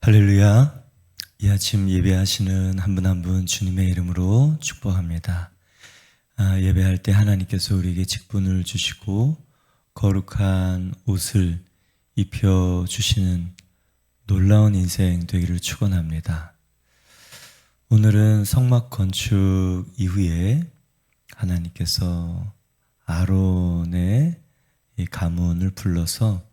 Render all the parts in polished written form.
할렐루야. 이 아침 예배하시는 한 분 한 분 주님의 이름으로 축복합니다. 예배할 때 하나님께서 우리에게 직분을 주시고 거룩한 옷을 입혀주시는 놀라운 인생 되기를 축원합니다. 오늘은 성막 건축 이후에 하나님께서 아론의 이 가문을 불러서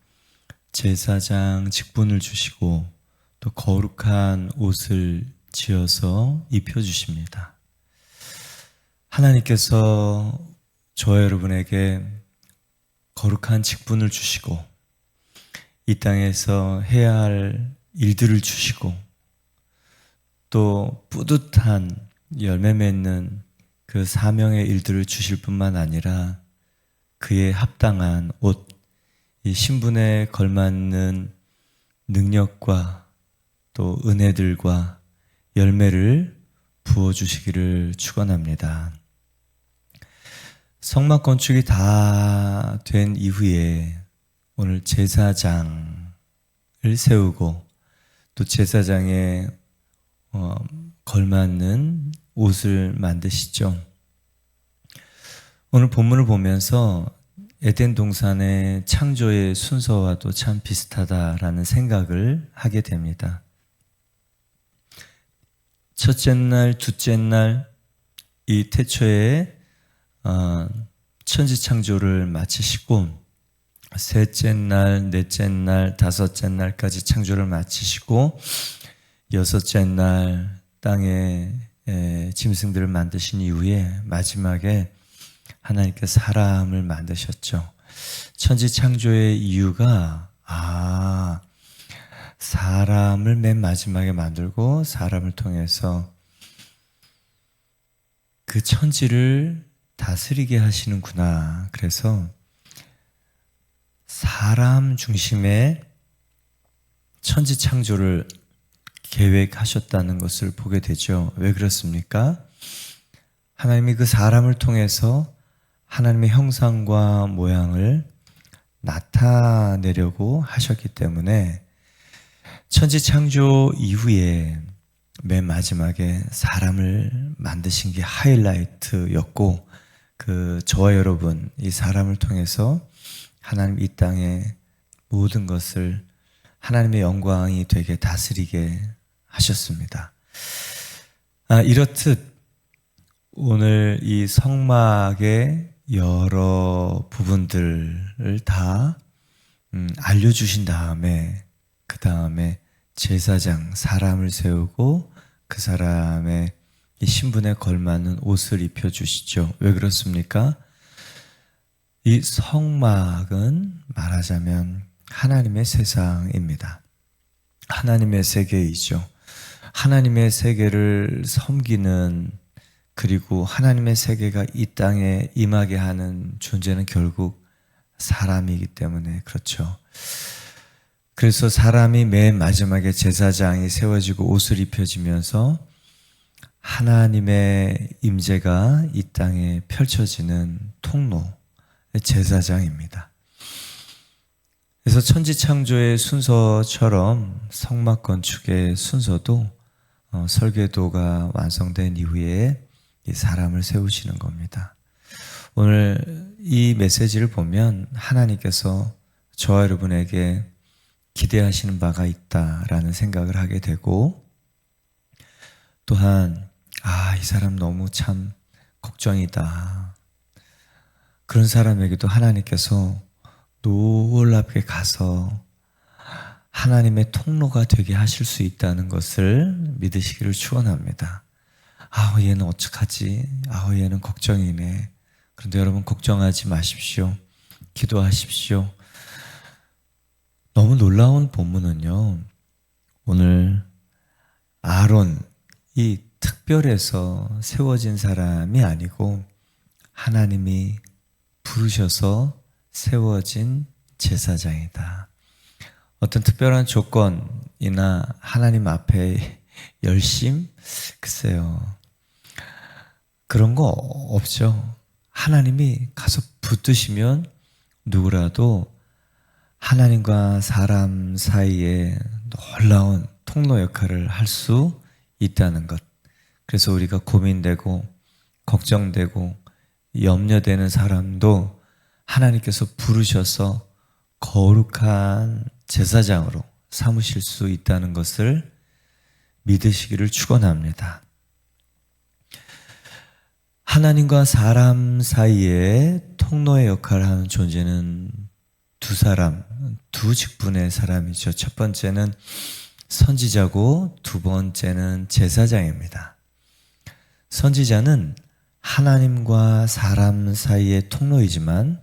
제사장 직분을 주시고 또 거룩한 옷을 지어서 입혀주십니다. 하나님께서 저와 여러분에게 거룩한 직분을 주시고 이 땅에서 해야 할 일들을 주시고 또 뿌듯한 열매 맺는 그 사명의 일들을 주실 뿐만 아니라 그에 합당한 옷, 이 신분에 걸맞는 능력과 또 은혜들과 열매를 부어주시기를 축원합니다. 성막 건축이 다 된 이후에 오늘 제사장을 세우고 또 제사장에 걸맞는 옷을 만드시죠. 오늘 본문을 보면서 에덴 동산의 창조의 순서와도 참 비슷하다라는 생각을 하게 됩니다. 첫째 날, 둘째 날, 이 태초에 천지 창조를 마치시고 셋째 날, 넷째 날, 다섯째 날까지 창조를 마치시고 여섯째 날 땅에 짐승들을 만드신 이후에 마지막에 하나님께서 사람을 만드셨죠. 천지 창조의 이유가 사람을 맨 마지막에 만들고 사람을 통해서 그 천지를 다스리게 하시는구나. 그래서 사람 중심의 천지 창조를 계획하셨다는 것을 보게 되죠. 왜 그렇습니까? 하나님이 그 사람을 통해서 하나님의 형상과 모양을 나타내려고 하셨기 때문에 천지 창조 이후에 맨 마지막에 사람을 만드신 게 하이라이트였고 저와 여러분 이 사람을 통해서 하나님 이 땅의 모든 것을 하나님의 영광이 되게 다스리게 하셨습니다. 이렇듯 오늘 이 성막의 여러 부분들을 다 알려주신 다음에 그 다음에 제사장 사람을 세우고 그 사람의 이 신분에 걸맞는 옷을 입혀주시죠. 왜 그렇습니까? 이 성막은 말하자면 하나님의 세상입니다. 하나님의 세계이죠. 하나님의 세계를 섬기는 그리고 하나님의 세계가 이 땅에 임하게 하는 존재는 결국 사람이기 때문에 그렇죠. 그래서 사람이 맨 마지막에 제사장이 세워지고 옷을 입혀지면서 하나님의 임재가 이 땅에 펼쳐지는 통로, 제사장입니다. 그래서 천지창조의 순서처럼 성막 건축의 순서도 설계도가 완성된 이후에 이 사람을 세우시는 겁니다. 오늘 이 메시지를 보면 하나님께서 저와 여러분에게 기대하시는 바가 있다라는 생각을 하게 되고 또한 이 사람 너무 참 걱정이다. 그런 사람에게도 하나님께서 놀랍게 가서 하나님의 통로가 되게 하실 수 있다는 것을 믿으시기를 축원합니다. 얘는 어떡하지? 얘는 걱정이네. 그런데 여러분 걱정하지 마십시오. 기도하십시오. 너무 놀라운 본문은요. 오늘 아론이 특별해서 세워진 사람이 아니고 하나님이 부르셔서 세워진 제사장이다. 어떤 특별한 조건이나 하나님 앞에 열심? 글쎄요. 그런 거 없죠. 하나님이 가서 붙드시면 누구라도 하나님과 사람 사이에 놀라운 통로 역할을 할 수 있다는 것. 그래서 우리가 고민되고 걱정되고 염려되는 사람도 하나님께서 부르셔서 거룩한 제사장으로 삼으실 수 있다는 것을 믿으시기를 축원합니다. 하나님과 사람 사이에 통로의 역할을 하는 존재는 두 사람, 두 직분의 사람이죠. 첫 번째는 선지자고 두 번째는 제사장입니다. 선지자는 하나님과 사람 사이의 통로이지만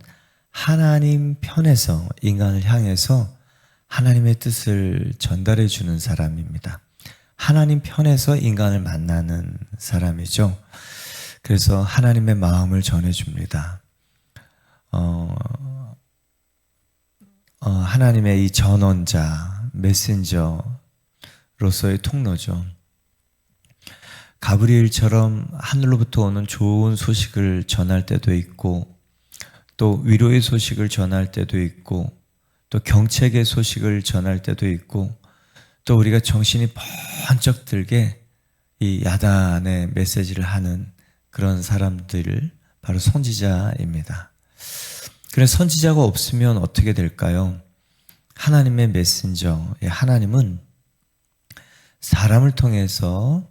하나님 편에서 인간을 향해서 하나님의 뜻을 전달해 주는 사람입니다. 하나님 편에서 인간을 만나는 사람이죠. 그래서 하나님의 마음을 전해줍니다. 하나님의 이 전원자, 메신저로서의 통로죠. 가브리엘처럼 하늘로부터 오는 좋은 소식을 전할 때도 있고, 또 위로의 소식을 전할 때도 있고, 또 경책의 소식을 전할 때도 있고, 또 우리가 정신이 번쩍 들게 이 야단의 메시지를 하는 그런 사람들, 바로 선지자입니다. 그래서 선지자가 없으면 어떻게 될까요? 하나님의 메신저, 하나님은 사람을 통해서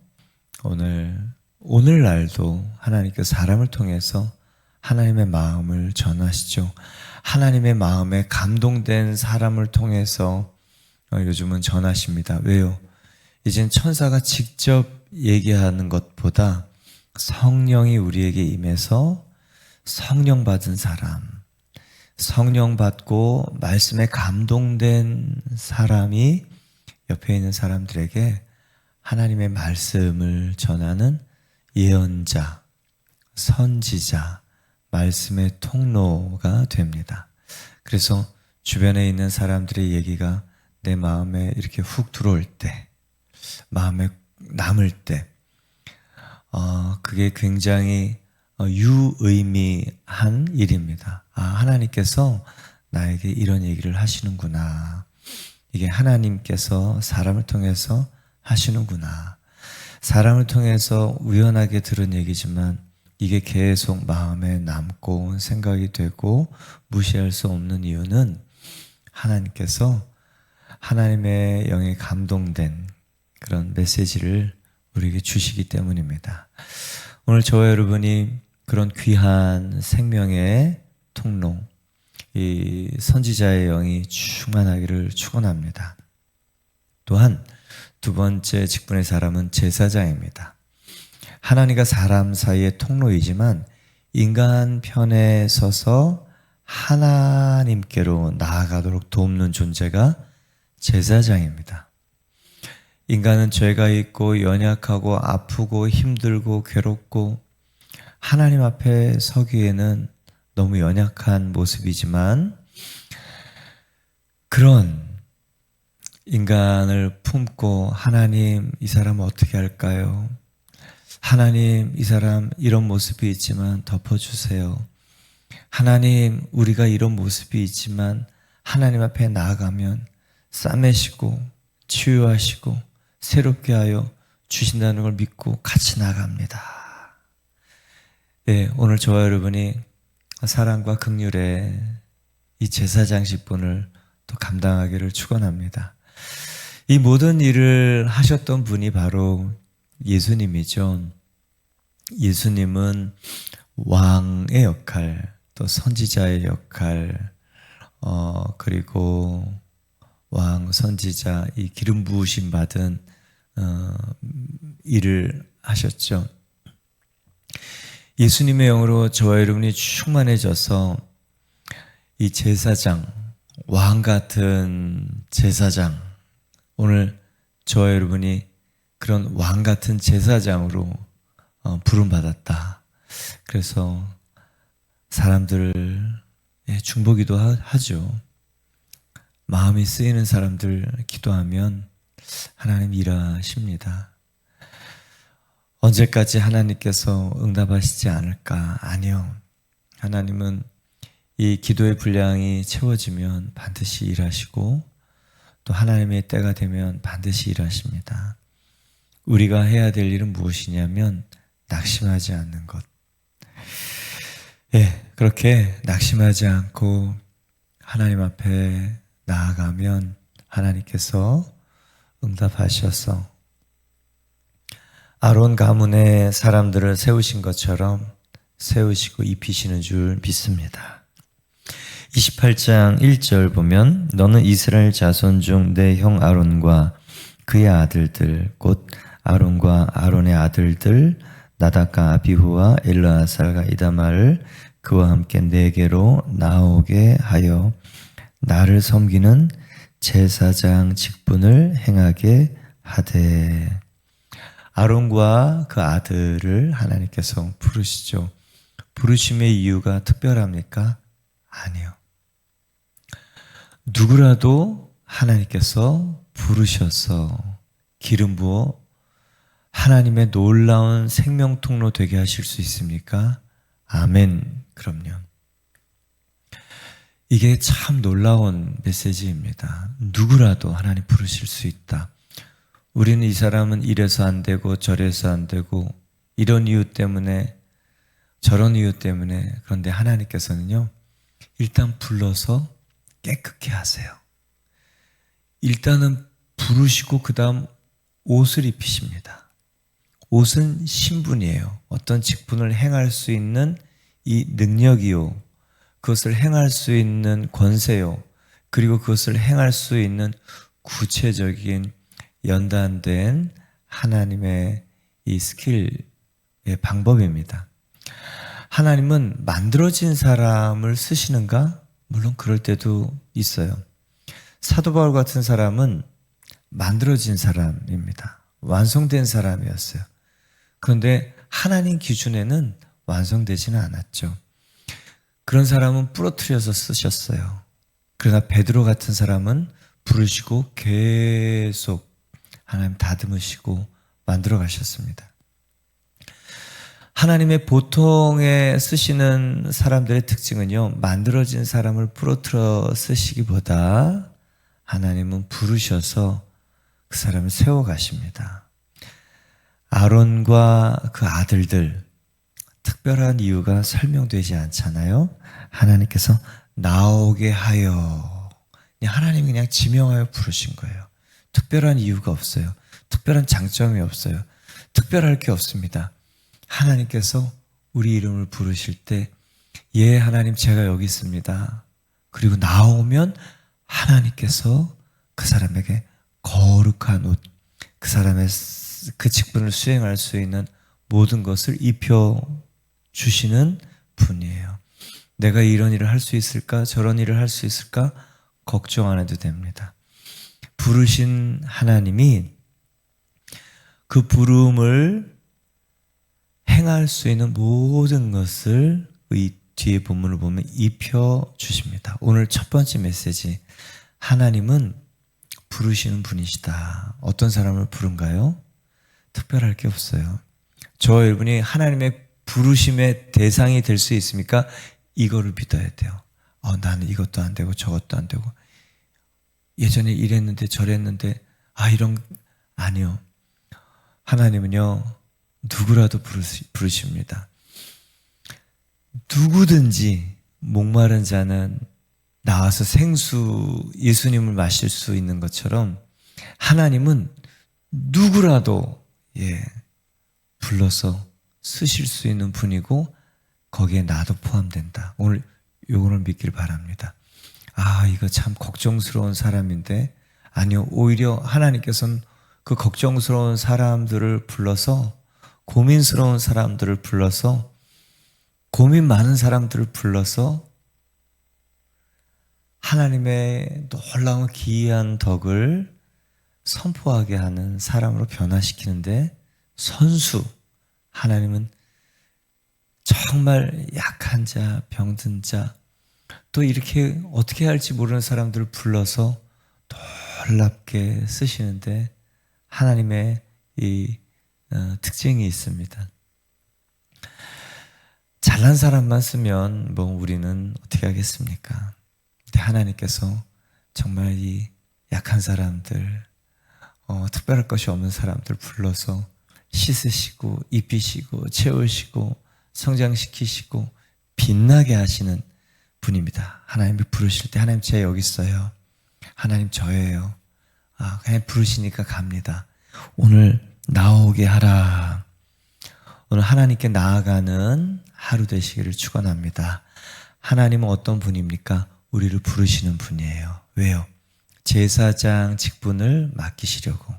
오늘날도 하나님께서 사람을 통해서 하나님의 마음을 전하시죠. 하나님의 마음에 감동된 사람을 통해서 요즘은 전하십니다. 왜요? 이젠 천사가 직접 얘기하는 것보다 성령이 우리에게 임해서 성령 받은 사람, 성령 받고 말씀에 감동된 사람이 옆에 있는 사람들에게 하나님의 말씀을 전하는 예언자, 선지자, 말씀의 통로가 됩니다. 그래서 주변에 있는 사람들의 얘기가 내 마음에 이렇게 훅 들어올 때, 마음에 남을 때, 그게 굉장히 유의미한 일입니다. 하나님께서 나에게 이런 얘기를 하시는구나. 이게 하나님께서 사람을 통해서 하시는구나. 사람을 통해서 우연하게 들은 얘기지만 이게 계속 마음에 남고 생각이 되고 무시할 수 없는 이유는 하나님께서 하나님의 영에 감동된 그런 메시지를 우리에게 주시기 때문입니다. 오늘 저와 여러분이 그런 귀한 생명의 통로, 이 선지자의 영이 충만하기를 축원합니다. 또한 두 번째 직분의 사람은 제사장입니다. 하나님과 사람 사이의 통로이지만 인간 편에 서서 하나님께로 나아가도록 돕는 존재가 제사장입니다. 인간은 죄가 있고 연약하고 아프고 힘들고 괴롭고 하나님 앞에 서기에는 너무 연약한 모습이지만 그런 인간을 품고 하나님 이 사람 어떻게 할까요? 하나님 이 사람 이런 모습이 있지만 덮어주세요. 하나님 우리가 이런 모습이 있지만 하나님 앞에 나아가면 싸매시고 치유하시고 새롭게 하여 주신다는 걸 믿고 같이 나갑니다. 네, 오늘 저와 여러분이 사랑과 긍휼의 이 제사장 직분을 또 감당하기를 축원합니다. 이 모든 일을 하셨던 분이 바로 예수님이죠. 예수님은 왕의 역할, 또 선지자의 역할, 그리고 왕, 선지자, 이 기름 부으심 받은 일을 하셨죠. 예수님의 영으로 저와 여러분이 충만해져서 이 제사장, 왕 같은 제사장, 오늘 저와 여러분이 그런 왕 같은 제사장으로 부름받았다. 그래서 사람들을 중보기도 하죠. 마음이 쓰이는 사람들 기도하면 하나님 일하십니다. 언제까지 하나님께서 응답하시지 않을까? 아니요. 하나님은 이 기도의 분량이 채워지면 반드시 일하시고 또 하나님의 때가 되면 반드시 일하십니다. 우리가 해야 될 일은 무엇이냐면 낙심하지 않는 것. 예, 그렇게 낙심하지 않고 하나님 앞에 나아가면 하나님께서 응답하셔서 아론 가문의 사람들을 세우신 것처럼 세우시고 입히시는 줄 믿습니다. 28장 1절 보면 너는 이스라엘 자손 중 내 형 아론과 그의 아들들 곧 아론과 아론의 아들들 나답과 아비후와 엘르아살과 이다말을 그와 함께 내게로 나오게 하여 나를 섬기는 제사장 직분을 행하게 하되. 아론과 그 아들을 하나님께서 부르시죠. 부르심의 이유가 특별합니까? 아니요. 누구라도 하나님께서 부르셔서 기름 부어 하나님의 놀라운 생명 통로 되게 하실 수 있습니까? 아멘. 그럼요. 이게 참 놀라운 메시지입니다. 누구라도 하나님 부르실 수 있다. 우리는 이 사람은 이래서 안 되고 저래서 안 되고 이런 이유 때문에 저런 이유 때문에, 그런데 하나님께서는요 일단 불러서 깨끗게 하세요. 일단은 부르시고 그 다음 옷을 입히십니다. 옷은 신분이에요. 어떤 직분을 행할 수 있는 이 능력이요, 그것을 행할 수 있는 권세요, 그리고 그것을 행할 수 있는 구체적인 연단된 하나님의 이 스킬의 방법입니다. 하나님은 만들어진 사람을 쓰시는가? 물론 그럴 때도 있어요. 사도 바울 같은 사람은 만들어진 사람입니다. 완성된 사람이었어요. 그런데 하나님 기준에는 완성되지는 않았죠. 그런 사람은 부러뜨려서 쓰셨어요. 그러나 베드로 같은 사람은 부르시고 계속 하나님 다듬으시고 만들어 가셨습니다. 하나님의 보통에 쓰시는 사람들의 특징은요, 만들어진 사람을 부러뜨려 쓰시기보다 하나님은 부르셔서 그 사람을 세워 가십니다. 아론과 그 아들들, 특별한 이유가 설명되지 않잖아요. 하나님께서 나오게 하여, 하나님이 그냥 지명하여 부르신 거예요. 특별한 이유가 없어요. 특별한 장점이 없어요. 특별할 게 없습니다. 하나님께서 우리 이름을 부르실 때, 예, 하나님 제가 여기 있습니다. 그리고 나오면 하나님께서 그 사람에게 거룩한 옷, 그 사람의 그 직분을 수행할 수 있는 모든 것을 입혀 주시는 분이에요. 내가 이런 일을 할 수 있을까? 저런 일을 할 수 있을까? 걱정 안 해도 됩니다. 부르신 하나님이 그 부름을 행할 수 있는 모든 것을 이 뒤에 본문을 보면 입혀 주십니다. 오늘 첫 번째 메시지, 하나님은 부르시는 분이시다. 어떤 사람을 부른가요? 특별할 게 없어요. 저 여러분이 하나님의 부르심의 대상이 될 수 있습니까? 이거를 믿어야 돼요. 나는 이것도 안 되고 저것도 안 되고 예전에 이랬는데 저랬는데 아니요. 하나님은요 누구라도 부르십니다. 누구든지 목마른 자는 나와서 생수 예수님을 마실 수 있는 것처럼 하나님은 누구라도 불러서 쓰실 수 있는 분이고 거기에 나도 포함된다. 오늘 요거를 믿길 바랍니다. 이거 참 걱정스러운 사람인데, 아니요, 오히려 하나님께서는 그 걱정스러운 사람들을 불러서, 고민스러운 사람들을 불러서, 고민 많은 사람들을 불러서 하나님의 놀라운 기이한 덕을 선포하게 하는 사람으로 변화시키는데 선수, 하나님은 정말 약한 자, 병든 자, 또 이렇게 어떻게 할지 모르는 사람들을 불러서 놀랍게 쓰시는데 하나님의 이 특징이 있습니다. 잘난 사람만 쓰면 우리는 어떻게 하겠습니까? 근데 하나님께서 정말 이 약한 사람들, 특별할 것이 없는 사람들 불러서 씻으시고 입히시고 채우시고 성장시키시고 빛나게 하시는 분입니다. 하나님이 부르실 때 하나님 제가 여기 있어요. 하나님 저예요. 그냥 부르시니까 갑니다. 오늘 나오게 하라. 오늘 하나님께 나아가는 하루 되시기를 축원합니다. 하나님은 어떤 분입니까? 우리를 부르시는 분이에요. 왜요? 제사장 직분을 맡기시려고,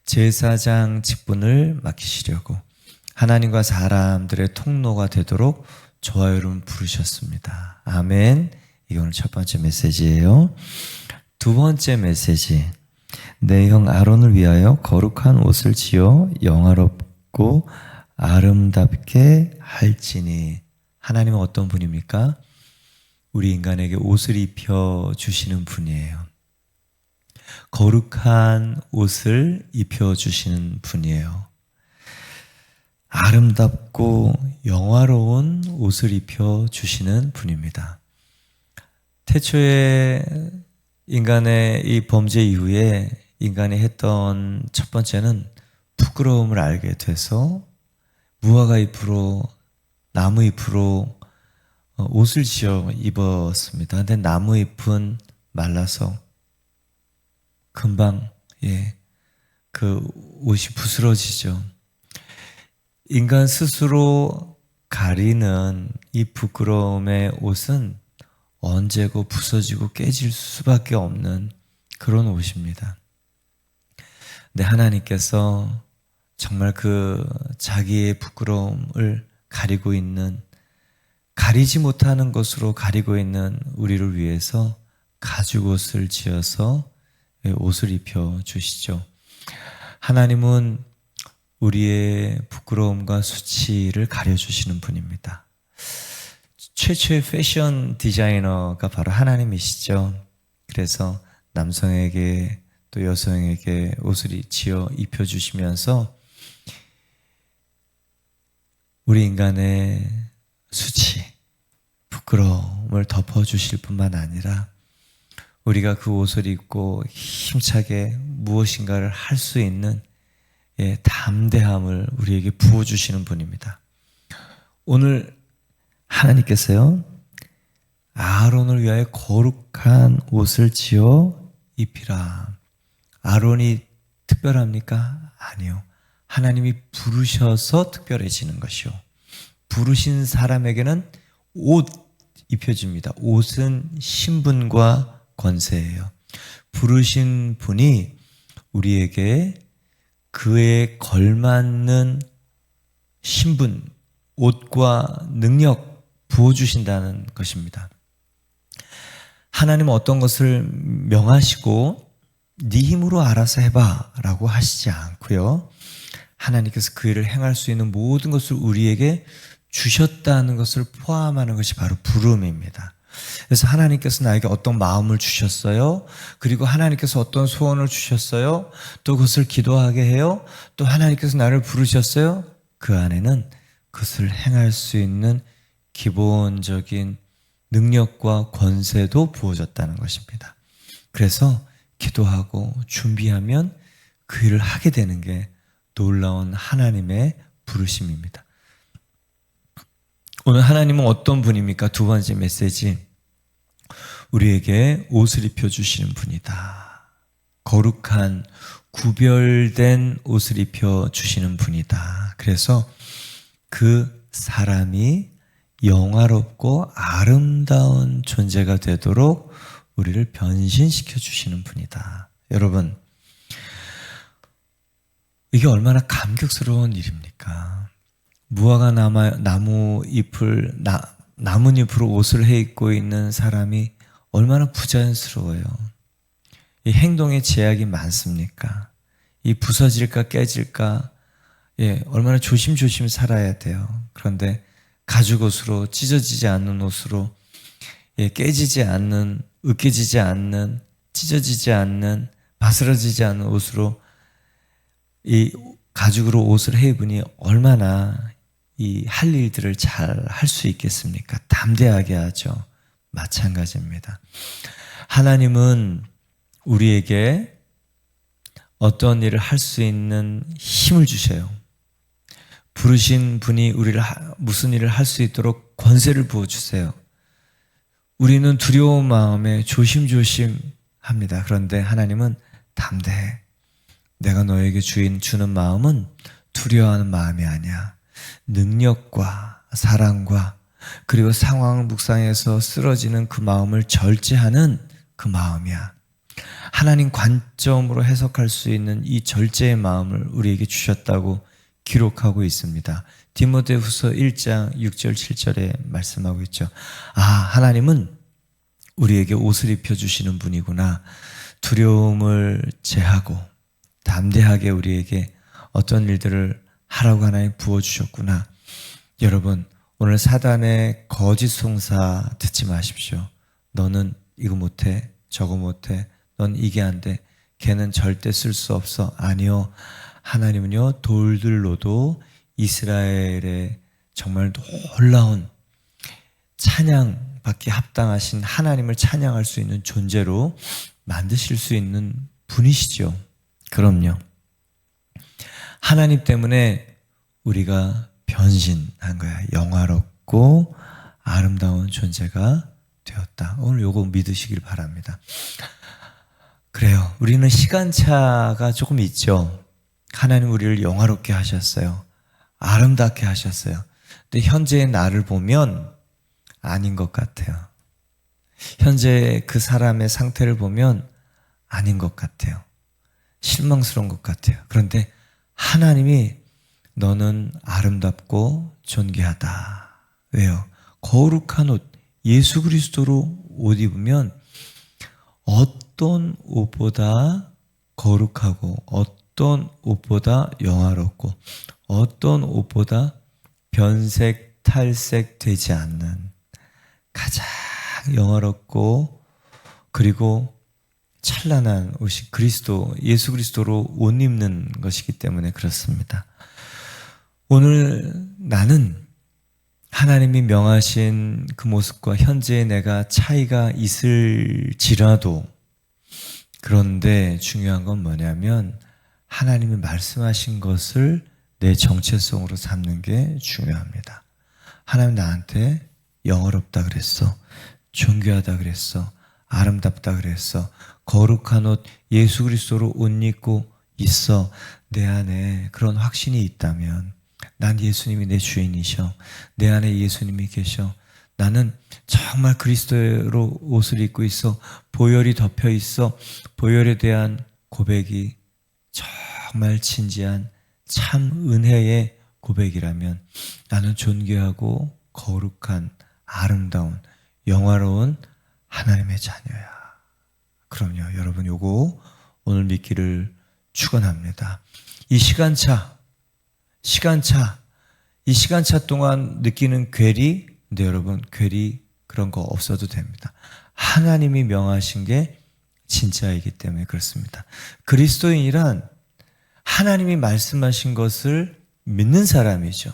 제사장 직분을 맡기시려고 하나님과 사람들의 통로가 되도록 저와 여러분 부르셨습니다. 아멘. 이게 오늘 첫 번째 메시지예요. 두 번째 메시지, 내 형 아론을 위하여 거룩한 옷을 지어 영화롭고 아름답게 할지니. 하나님은 어떤 분입니까? 우리 인간에게 옷을 입혀주시는 분이에요. 거룩한 옷을 입혀주시는 분이에요. 아름답고 영화로운 옷을 입혀주시는 분입니다. 태초에 인간의 이 범죄 이후에 인간이 했던 첫 번째는 부끄러움을 알게 돼서 무화과 잎으로, 나무 잎으로 옷을 지어 입었습니다. 근데 나무 잎은 말라서 금방 그 옷이 부스러지죠. 인간 스스로 가리는 이 부끄러움의 옷은 언제고 부서지고 깨질 수밖에 없는 그런 옷입니다. 근데 하나님께서 정말 그 자기의 부끄러움을 가리고 있는, 가리지 못하는 것으로 가리고 있는 우리를 위해서 가죽옷을 지어서 옷을 입혀 주시죠. 하나님은 우리의 부끄러움과 수치를 가려주시는 분입니다. 최초의 패션 디자이너가 바로 하나님이시죠. 그래서 남성에게 또 여성에게 옷을 지어 입혀주시면서 우리 인간의 수치, 부끄러움을 덮어주실 뿐만 아니라 우리가 그 옷을 입고 힘차게 무엇인가를 할 수 있는 담대함을 우리에게 부어주시는 분입니다. 오늘 하나님께서요, 아론을 위하여 거룩한 옷을 지어 입히라. 아론이 특별합니까? 아니요. 하나님이 부르셔서 특별해지는 것이요. 부르신 사람에게는 옷 입혀줍니다. 옷은 신분과 권세예요. 부르신 분이 우리에게 그에 걸맞는 신분, 옷과 능력 부어주신다는 것입니다. 하나님은 어떤 것을 명하시고 네 힘으로 알아서 해봐 라고 하시지 않고요, 하나님께서 그 일을 행할 수 있는 모든 것을 우리에게 주셨다는 것을 포함하는 것이 바로 부름입니다. 그래서 하나님께서 나에게 어떤 마음을 주셨어요. 그리고 하나님께서 어떤 소원을 주셨어요. 또 그것을 기도하게 해요. 또 하나님께서 나를 부르셨어요. 그 안에는 그것을 행할 수 있는 기본적인 능력과 권세도 부어졌다는 것입니다. 그래서 기도하고 준비하면 그 일을 하게 되는 게 놀라운 하나님의 부르심입니다. 오늘 하나님은 어떤 분입니까? 두 번째 메시지, 우리에게 옷을 입혀주시는 분이다. 거룩한 구별된 옷을 입혀주시는 분이다. 그래서 그 사람이 영화롭고 아름다운 존재가 되도록 우리를 변신시켜 주시는 분이다. 여러분, 이게 얼마나 감격스러운 일입니까? 무화과 나뭇잎으로 옷을 해 입고 있는 사람이 얼마나 부자연스러워요. 이 행동에 제약이 많습니까? 이 부서질까 깨질까, 얼마나 조심조심 살아야 돼요. 그런데 가죽옷으로, 찢어지지 않는 옷으로, 깨지지 않는, 으깨지지 않는, 찢어지지 않는, 바스러지지 않는 옷으로, 이 가죽으로 옷을 해 입으니 얼마나 이 할 일들을 잘 할 수 있겠습니까? 담대하게 하죠. 마찬가지입니다. 하나님은 우리에게 어떤 일을 할 수 있는 힘을 주셔요. 부르신 분이 우리를 무슨 일을 할 수 있도록 권세를 부어주세요. 우리는 두려운 마음에 조심조심 합니다. 그런데 하나님은 담대해. 내가 너에게 주는 마음은 두려워하는 마음이 아니야. 능력과 사랑과 그리고 상황 묵상에서 쓰러지는 그 마음을 절제하는 그 마음이야. 하나님 관점으로 해석할 수 있는 이 절제의 마음을 우리에게 주셨다고 기록하고 있습니다. 디모데후서 1장 6절 7절에 말씀하고 있죠. 하나님은 우리에게 옷을 입혀주시는 분이구나. 두려움을 제하고 담대하게 우리에게 어떤 일들을 하라고 하나님 부어주셨구나. 여러분, 오늘 사단의 거짓 송사 듣지 마십시오. 너는 이거 못해, 저거 못해, 넌 이게 안 돼, 걔는 절대 쓸 수 없어. 아니요, 하나님은요 돌들로도 이스라엘의 정말 놀라운 찬양받기 합당하신 하나님을 찬양할 수 있는 존재로 만드실 수 있는 분이시죠. 그럼요. 하나님 때문에 우리가 변신한 거야. 영화롭고 아름다운 존재가 되었다. 오늘 요거 믿으시길 바랍니다. 그래요. 우리는 시간차가 조금 있죠. 하나님 우리를 영화롭게 하셨어요. 아름답게 하셨어요. 근데 현재의 나를 보면 아닌 것 같아요. 현재 그 사람의 상태를 보면 아닌 것 같아요. 실망스러운 것 같아요. 그런데 하나님이 너는 아름답고 존귀하다. 왜요? 거룩한 옷, 예수 그리스도로 옷 입으면 어떤 옷보다 거룩하고 어떤 옷보다 영화롭고 어떤 옷보다 변색, 탈색 되지 않는 가장 영화롭고 그리고 찬란한 옷이 예수 그리스도로 옷 입는 것이기 때문에 그렇습니다. 오늘 나는 하나님이 명하신 그 모습과 현재의 내가 차이가 있을지라도 그런데 중요한 건 뭐냐면 하나님이 말씀하신 것을 내 정체성으로 삼는 게 중요합니다. 하나님 나한테 영어롭다 그랬어. 존귀하다 그랬어. 아름답다 그랬어. 거룩한 옷 예수 그리스도로 옷 입고 있어. 내 안에 그런 확신이 있다면 난 예수님이 내 주인이셔. 내 안에 예수님이 계셔. 나는 정말 그리스도로 옷을 입고 있어. 보혈이 덮여 있어. 보혈에 대한 고백이 정말 진지한 참 은혜의 고백이라면 나는 존귀하고 거룩한 아름다운 영화로운 하나님의 자녀야. 그럼요, 여러분 요거 오늘 믿기를 축원합니다. 이 시간차 동안 느끼는 괴리, 근데 여러분 괴리 그런 거 없어도 됩니다. 하나님이 명하신 게 진짜이기 때문에 그렇습니다. 그리스도인이란 하나님이 말씀하신 것을 믿는 사람이죠.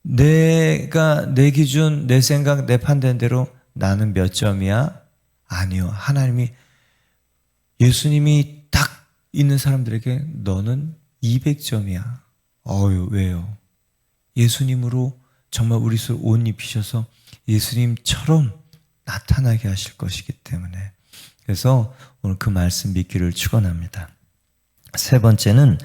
내가 내 기준, 내 생각, 내 판단대로 나는 몇 점이야? 아니요. 하나님이 예수님이 딱 있는 사람들에게 너는 200점이야. 왜요? 예수님으로 정말 우리 속에 옷 입히셔서 예수님처럼 나타나게 하실 것이기 때문에 그래서 오늘 그 말씀 믿기를 축원합니다. 세 번째는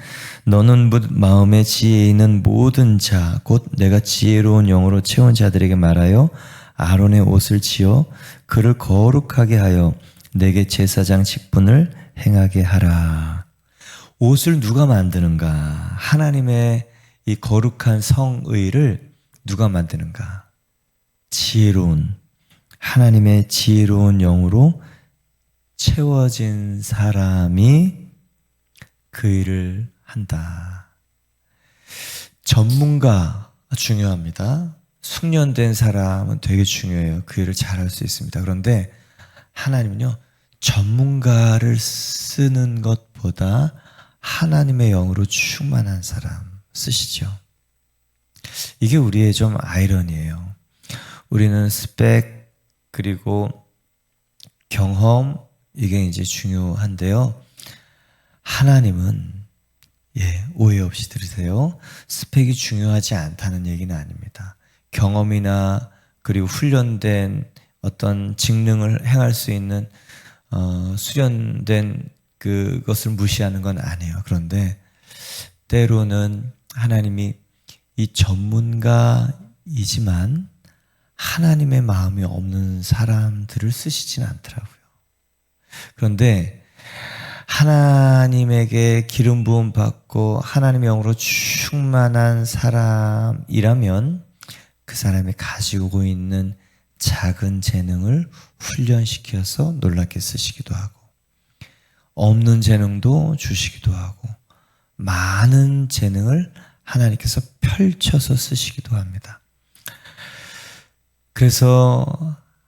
너는 마음에 지혜 있는 모든 자 곧 내가 지혜로운 영으로 채운 자들에게 말하여 아론의 옷을 지어 그를 거룩하게 하여 내게 제사장 직분을 행하게 하라. 옷을 누가 만드는가? 하나님의 이 거룩한 성의를 누가 만드는가? 지혜로운 하나님의 지혜로운 영으로 채워진 사람이 그 일을 한다. 전문가 중요합니다. 숙련된 사람은 되게 중요해요. 그 일을 잘할 수 있습니다. 그런데 하나님은요, 전문가를 쓰는 것보다 하나님의 영으로 충만한 사람 쓰시죠. 이게 우리의 좀 아이러니예요. 우리는 스펙 그리고 경험 이게 이제 중요한데요. 하나님은 오해 없이 들으세요. 스펙이 중요하지 않다는 얘기는 아닙니다. 경험이나 그리고 훈련된 어떤 직능을 행할 수 있는 수련된 그것을 무시하는 건 아니에요. 그런데 때로는 하나님이 이 전문가이지만 하나님의 마음이 없는 사람들을 쓰시지는 않더라고요. 그런데 하나님에게 기름 부음 받고 하나님의 영으로 충만한 사람이라면 그 사람이 가지고 있는 작은 재능을 훈련시켜서 놀랍게 쓰시기도 하고, 없는 재능도 주시기도 하고, 많은 재능을 하나님께서 펼쳐서 쓰시기도 합니다. 그래서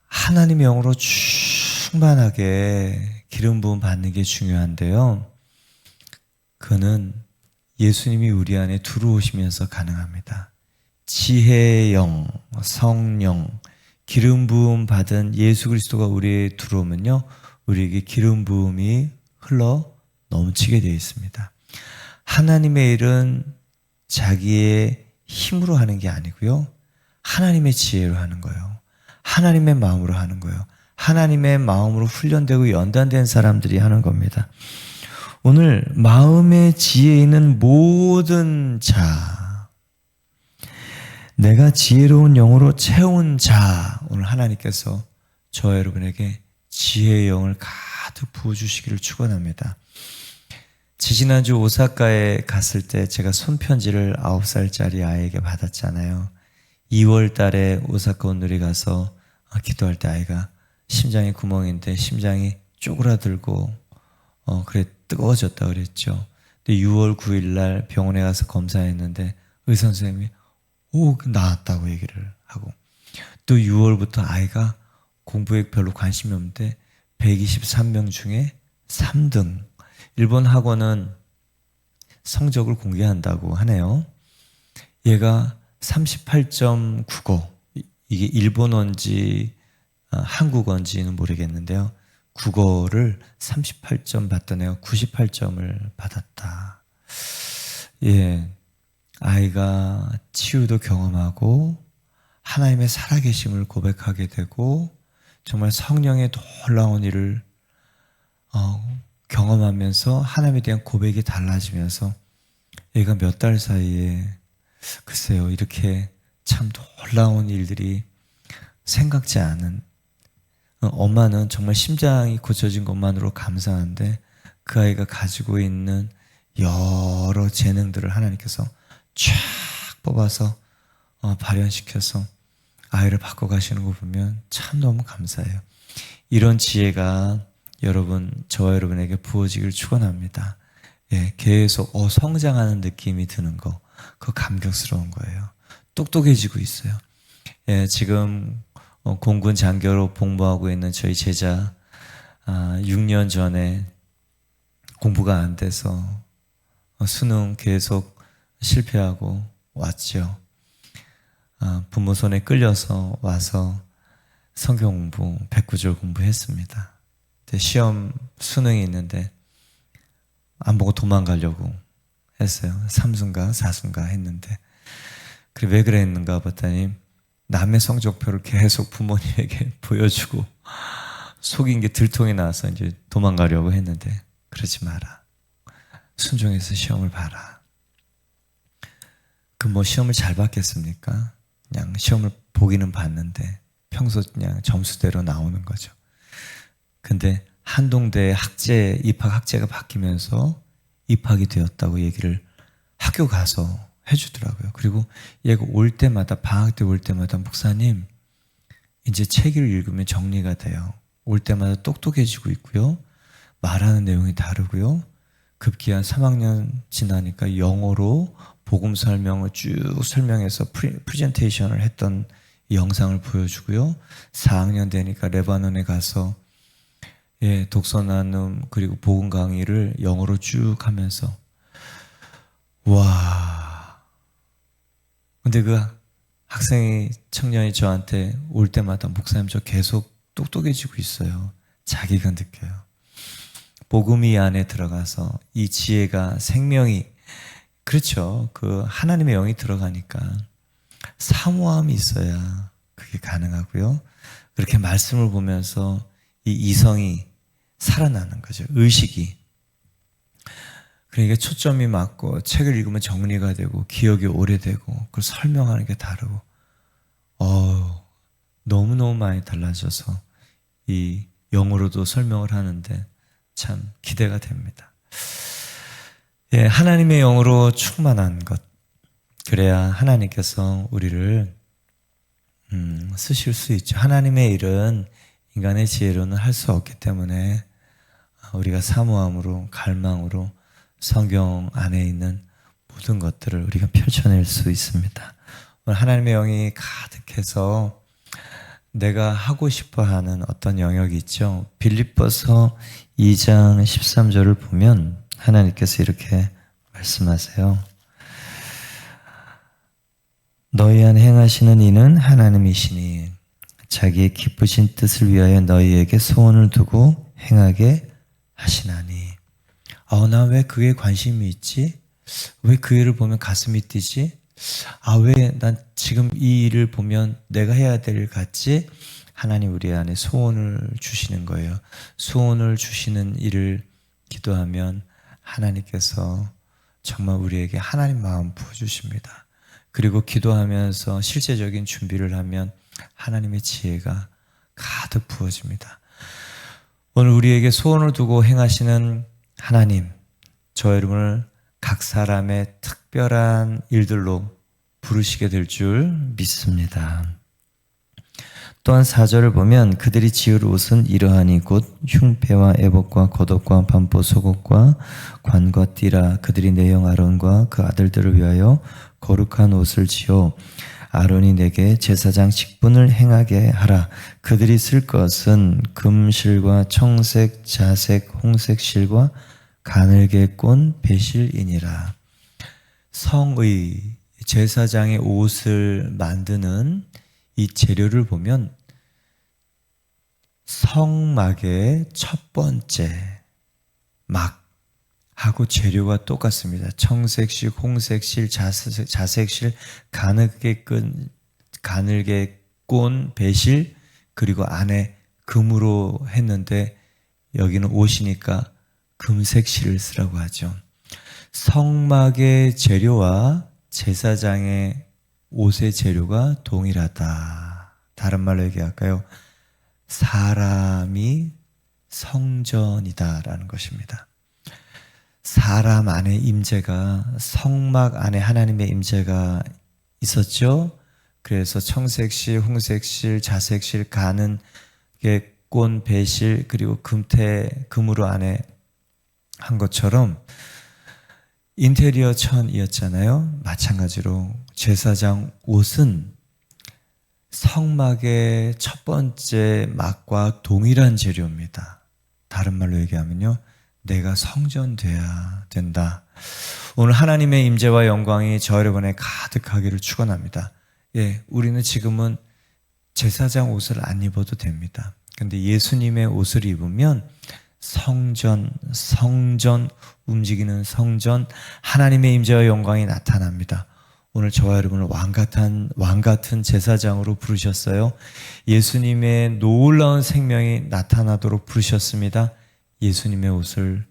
하나님의 영으로 충만하게 기름 부음 받는 게 중요한데요. 그는 예수님이 우리 안에 들어오시면서 가능합니다. 지혜의 영, 성령, 기름 부음 받은 예수 그리스도가 우리에 들어오면요, 우리에게 기름 부음이 흘러 넘치게 되어 있습니다. 하나님의 일은 자기의 힘으로 하는 게 아니고요, 하나님의 지혜로 하는 거예요. 하나님의 마음으로 하는 거예요. 하나님의 마음으로 훈련되고 연단된 사람들이 하는 겁니다. 오늘 마음의 지혜에 있는 모든 자, 내가 지혜로운 영으로 채운 자, 오늘 하나님께서 저 여러분에게 지혜의 영을 가득 부어주시기를 축원합니다. 지지난주 오사카에 갔을 때 제가 손편지를 9살짜리 아이에게 받았잖아요. 2월 달에 오사카 온누리 가서 기도할 때 아이가 심장에 구멍인데 심장이 쪼그라들고 그래 뜨거워졌다 그랬죠. 근데 6월 9일 날 병원에 가서 검사했는데 의사 선생님이 나았다고 얘기를 하고, 또 6월부터 아이가 공부에 별로 관심이 없는데 123명 중에 3등. 일본 학원은 성적을 공개한다고 하네요. 얘가 38.95, 이게 일본어인지 한국어인지는 모르겠는데요. 국어를 38점 받던 애가 98점을 받았다. 아이가 치유도 경험하고 하나님의 살아계심을 고백하게 되고 정말 성령의 놀라운 일을 경험하면서 하나님에 대한 고백이 달라지면서 얘가 몇 달 사이에 글쎄요, 이렇게 참 놀라운 일들이 생각지 않은, 엄마는 정말 심장이 고쳐진 것만으로 감사한데 그 아이가 가지고 있는 여러 재능들을 하나님께서 쫙 뽑아서 발현시켜서 아이를 바꿔가시는 거 보면 참 너무 감사해요. 이런 지혜가 저와 여러분에게 부어지길 축원합니다. 계속 성장하는 느낌이 드는 거, 그거 감격스러운 거예요. 똑똑해지고 있어요. 지금 공군 장교로 복무하고 있는 저희 제자 6년 전에 공부가 안 돼서 수능 계속 실패하고 왔죠. 부모 손에 끌려서 와서 성경 공부 109절 공부했습니다. 시험 수능이 있는데 안 보고 도망가려고 했어요. 3순가 4순가 했는데, 그래 왜 그랬는가 봤더니 남의 성적표를 계속 부모님에게 보여주고 속인 게 들통이 나서 이제 도망가려고 했는데, 그러지 마라. 순종해서 시험을 봐라. 그 시험을 잘 봤겠습니까? 그냥 시험을 보기는 봤는데 평소 그냥 점수대로 나오는 거죠. 근데 한동대 입학 학제가 바뀌면서 입학이 되었다고 얘기를 학교 가서 해주더라고요. 그리고 얘가 올 때마다, 방학 때 올 때마다, 목사님 이제 책을 읽으면 정리가 돼요. 올 때마다 똑똑해지고 있고요. 말하는 내용이 다르고요. 급기야 3학년 지나니까 영어로 복음 설명을 쭉 설명해서 프레젠테이션을 했던 영상을 보여주고요. 4학년 되니까 레바논에 가서 독서 나눔 그리고 복음 강의를 영어로 쭉 하면서, 와. 근데 그 청년이 저한테 올 때마다 목사님 저 계속 똑똑해지고 있어요. 자기가 느껴요. 복음이 안에 들어가서 이 지혜가 생명이, 그렇죠. 그 하나님의 영이 들어가니까 사모함이 있어야 그게 가능하고요. 그렇게 말씀을 보면서 이 이성이 살아나는 거죠. 의식이. 그러니까 초점이 맞고 책을 읽으면 정리가 되고 기억이 오래되고 그걸 설명하는 게 다르고 너무너무 많이 달라져서 이 영어로도 설명을 하는데 참 기대가 됩니다. 예, 하나님의 영으로 충만한 것, 그래야 하나님께서 우리를 쓰실 수 있죠. 하나님의 일은 인간의 지혜로는 할 수 없기 때문에 우리가 사모함으로, 갈망으로 성경 안에 있는 모든 것들을 우리가 펼쳐낼 수 있습니다. 오늘 하나님의 영이 가득해서 내가 하고 싶어하는 어떤 영역이 있죠. 빌립보서 2장 13절을 보면 하나님께서 이렇게 말씀하세요. 너희 안 행하시는 이는 하나님이시니 자기의 기쁘신 뜻을 위하여 너희에게 소원을 두고 행하게 하시나니. 나 왜 그에 관심이 있지? 왜 그 일을 보면 가슴이 뛰지? 왜 난 지금 이 일을 보면 내가 해야 될 일 같지? 하나님 우리 안에 소원을 주시는 거예요. 소원을 주시는 일을 기도하면 하나님께서 정말 우리에게 하나님 마음 부어주십니다. 그리고 기도하면서 실제적인 준비를 하면 하나님의 지혜가 가득 부어집니다. 오늘 우리에게 소원을 두고 행하시는 하나님, 저 여러분을 각 사람의 특별한 일들로 부르시게 될 줄 믿습니다. 또한 4절을 보면 그들이 지을 옷은 이러하니 곧 흉패와 애복과 겉옷과 반포 속옷과 관과 띠라. 그들이 내 형 아론과 그 아들들을 위하여 거룩한 옷을 지어 아론이 내게 제사장 직분을 행하게 하라. 그들이 쓸 것은 금실과 청색, 자색, 홍색 실과 가늘게 꼰 배실이니라. 성의, 제사장의 옷을 만드는 이 재료를 보면 성막의 첫 번째 막하고 재료가 똑같습니다. 청색실, 홍색실, 자색실, 가늘게 꼰 배실, 그리고 안에 금으로 했는데 여기는 옷이니까 금색실을 쓰라고 하죠. 성막의 재료와 제사장의 옷의 재료가 동일하다. 다른 말로 얘기할까요? 사람이 성전이다라는 것입니다. 사람 안에 임재가, 성막 안에 하나님의 임재가 있었죠. 그래서 청색실, 홍색실, 자색실, 가는게 꼰 배실, 그리고 금으로 안에 한 것처럼 인테리어 천이었잖아요. 마찬가지로 제사장 옷은 성막의 첫 번째 막과 동일한 재료입니다. 다른 말로 얘기하면요, 내가 성전돼야 된다. 오늘 하나님의 임재와 영광이 저 여러분에 가득하기를 축원합니다. 예, 우리는 지금은 제사장 옷을 안 입어도 됩니다. 근데 예수님의 옷을 입으면 성전, 움직이는 성전, 하나님의 임재와 영광이 나타납니다. 오늘 저와 여러분을 왕 같은 제사장으로 부르셨어요. 예수님의 놀라운 생명이 나타나도록 부르셨습니다. 예수님의 옷을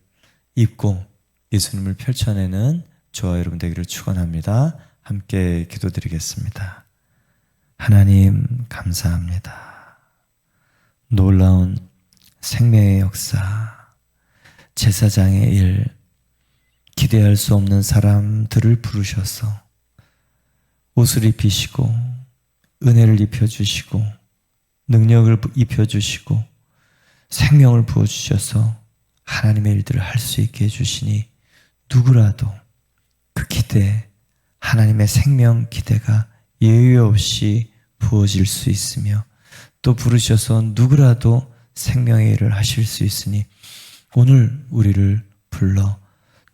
입고 예수님을 펼쳐내는 저와 여러분 되기를 축원합니다. 함께 기도드리겠습니다. 하나님 감사합니다. 놀라운 생명의 역사, 제사장의 일, 기대할 수 없는 사람들을 부르셔서 옷을 입히시고 은혜를 입혀주시고 능력을 입혀주시고 생명을 부어주셔서 하나님의 일들을 할 수 있게 해주시니 누구라도 그 기대, 하나님의 생명 기대가 예외 없이 부어질 수 있으며 또 부르셔서 누구라도 생명의 일을 하실 수 있으니 오늘 우리를 불러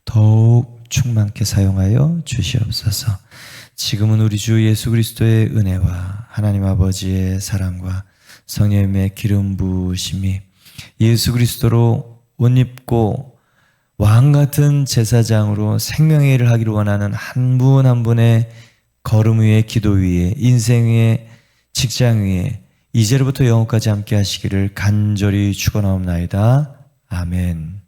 더욱 충만케 사용하여 주시옵소서. 지금은 우리 주 예수 그리스도의 은혜와 하나님 아버지의 사랑과 성령님의 기름 부으심이 예수 그리스도로 옷 입고 왕 같은 제사장으로 생명의 일을 하기를 원하는 한 분 한 분의 걸음 위에, 기도 위에, 인생 위에, 직장 위에 이제로부터 영원까지 함께 하시기를 간절히 축원하옵나이다. 아멘.